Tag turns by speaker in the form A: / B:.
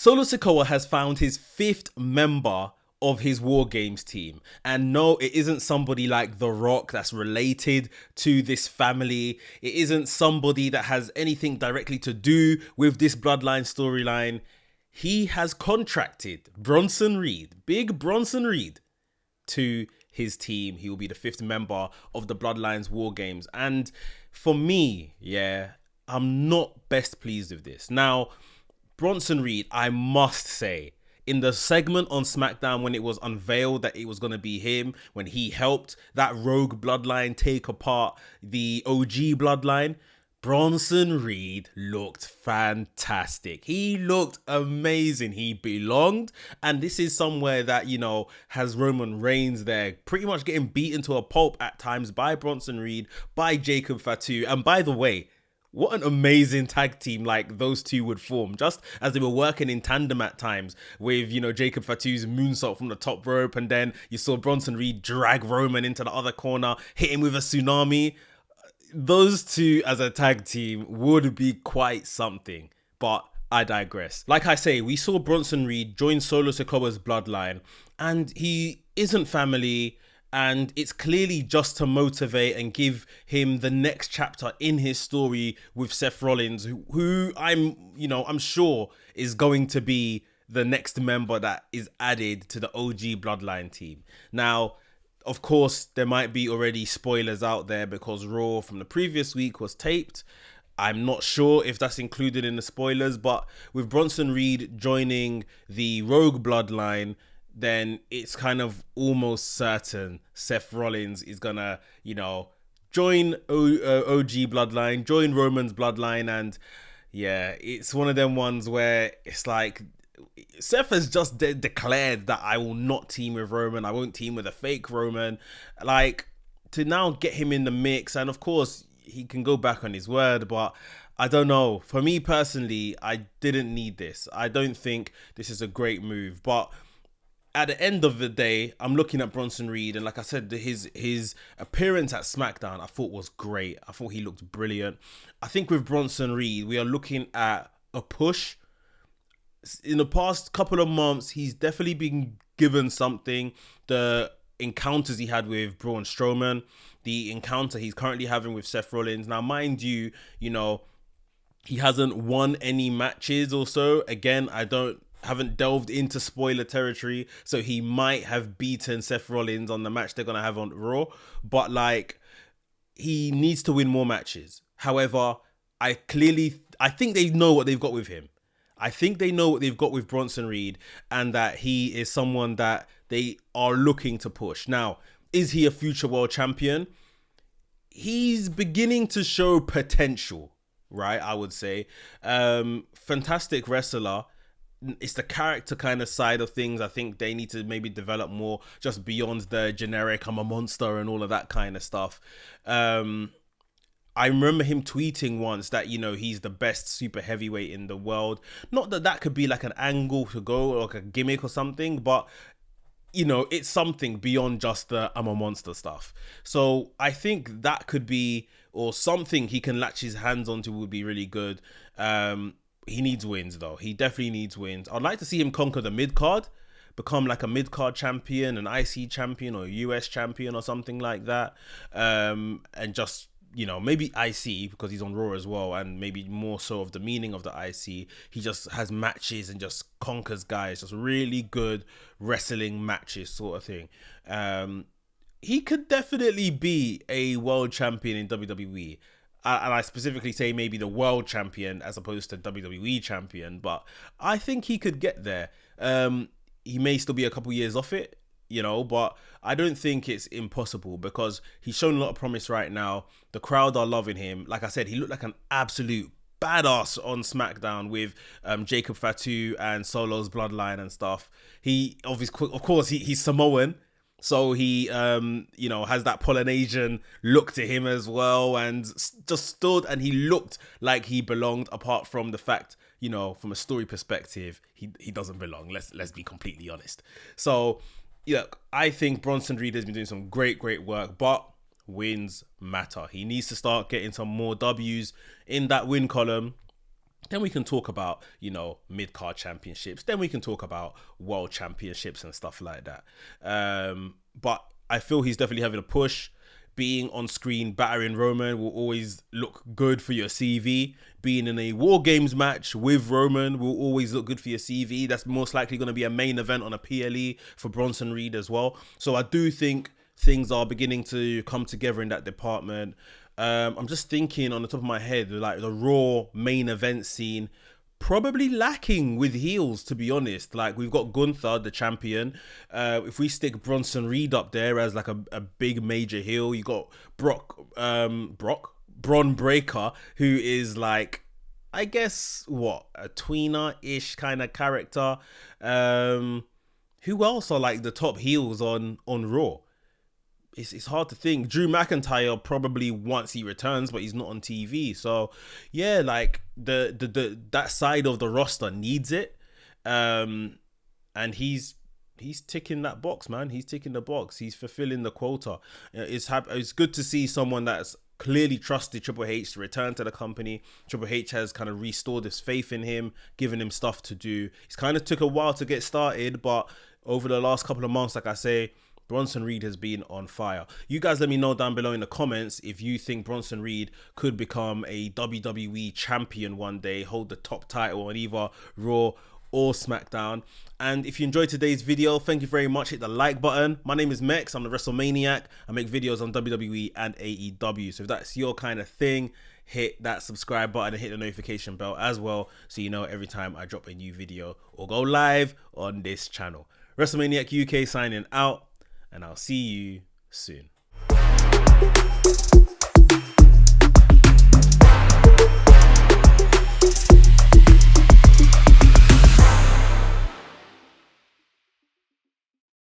A: Solo Sikoa has found his fifth member of his War Games team. And no, it isn't somebody like The Rock that's related to this family. It isn't somebody that has anything directly to do with this bloodline storyline. He has contracted Bronson Reed, big Bronson Reed, to his team. He will be the fifth member of the Bloodlines War Games. And for me, I'm not best pleased with this. Now, Bronson Reed, I must say, in the segment on Smackdown when it was unveiled that it was going to be him, when he helped that rogue bloodline take apart the OG bloodline, Bronson Reed looked fantastic. He looked amazing. He belonged. And this is somewhere that, has Roman Reigns there, pretty much getting beaten to a pulp at times by Bronson Reed, by Jacob Fatu. And by the way, what an amazing tag team like those two would form, just as they were working in tandem at times with, Jacob Fatu's moonsault from the top rope. And then you saw Bronson Reed drag Roman into the other corner, hit him with a tsunami. Those two as a tag team would be quite something, but I digress. Like I say, we saw Bronson Reed join Solo Sikoa's bloodline, and he isn't family, and it's clearly just to motivate and give him the next chapter in his story with Seth Rollins, who I'm sure is going to be the next member that is added to the OG bloodline team. Now, of course, there might be already spoilers out there because Raw from the previous week was taped. I'm not sure if that's included in the spoilers, but with Bronson Reed joining the Rogue bloodline, then it's kind of almost certain Seth Rollins is gonna, join OG bloodline, join Roman's bloodline. And it's one of them ones where it's like, Seth has just declared that I will not team with Roman. I won't team with a fake Roman. Like, to now get him in the mix, and of course he can go back on his word, but I don't know. For me personally, I didn't need this. I don't think this is a great move, but at the end of the day, I'm looking at Bronson Reed, and like I said, his appearance at Smackdown I thought was great. I thought he looked brilliant. I think with Bronson Reed, we are looking at a push. In the past couple of months, he's definitely been given something. The encounters he had with Braun Strowman, the encounter he's currently having with Seth Rollins. Now, mind you, he hasn't won any matches or so. Again, haven't delved into spoiler territory, so he might have beaten Seth Rollins on the match they're gonna have on Raw, but he needs to win more matches. However, I think they know what they've got with him. I think they know what they've got with Bronson Reed, and that he is someone that they are looking to push. Now, is he a future world champion? He's beginning to show potential, right? I would say. Fantastic wrestler. It's the character kind of side of things. I think they need to maybe develop more just beyond the generic I'm a monster and all of that kind of stuff. I remember him tweeting once that, he's the best super heavyweight in the world. Not that could be like an angle to go or like a gimmick or something, but it's something beyond just the I'm a monster stuff. So I think that could be, or something he can latch his hands onto would be really good. He needs wins though. He definitely needs wins. I'd like to see him conquer the mid-card, become like a mid-card champion, an IC champion or a US champion or something like that. And just, maybe IC because he's on Raw as well, and maybe more so of the meaning of the IC. He just has matches and just conquers guys, just really good wrestling matches sort of thing. He could definitely be a world champion in WWE. And I specifically say maybe the world champion as opposed to WWE champion, but I think he could get there. He may still be a couple years off it, but I don't think it's impossible because he's shown a lot of promise right now. The crowd are loving him. Like I said, he looked like an absolute badass on Smackdown with Jacob Fatu and Solo's bloodline and stuff. He of course he's Samoan. So he, has that Polynesian look to him as well, and just stood and he looked like he belonged. Apart from the fact, from a story perspective, he doesn't belong. Let's be completely honest. So, I think Bronson Reed has been doing some great work, but wins matter. He needs to start getting some more W's in that win column. Then we can talk about, mid-card championships. Then we can talk about world championships and stuff like that. But I feel he's definitely having a push. Being on screen, battering Roman will always look good for your CV. Being in a War Games match with Roman will always look good for your CV. That's most likely going to be a main event on a PLE for Bronson Reed as well. So I do think things are beginning to come together in that department. I'm just thinking on the top of my head, like the Raw main event scene, probably lacking with heels, to be honest. Like, we've got Gunther, the champion. If we stick Bronson Reed up there as like a big major heel, you got Bron Breakker, who is like, I guess, a tweener-ish kind of character. Who else are like the top heels on Raw? It's hard to think. Drew McIntyre probably once he returns, but he's not on TV. So yeah, like the that side of the roster needs it. And he's ticking that box, man. He's ticking the box. He's fulfilling the quota. It's good to see someone that's clearly trusted Triple H to return to the company. Triple H has kind of restored his faith in him, given him stuff to do. It's kind of took a while to get started, but over the last couple of months, like I say, Bronson Reed has been on fire. You guys let me know down below in the comments if you think Bronson Reed could become a WWE champion one day, hold the top title on either Raw or Smackdown. And if you enjoyed today's video, thank you very much. Hit the like button. My name is Mex. I'm the WrestleManiac. I make videos on WWE and AEW. So if that's your kind of thing, hit that subscribe button and hit the notification bell as well, so you know every time I drop a new video or go live on this channel. WrestleManiac UK signing out, and I'll see you soon.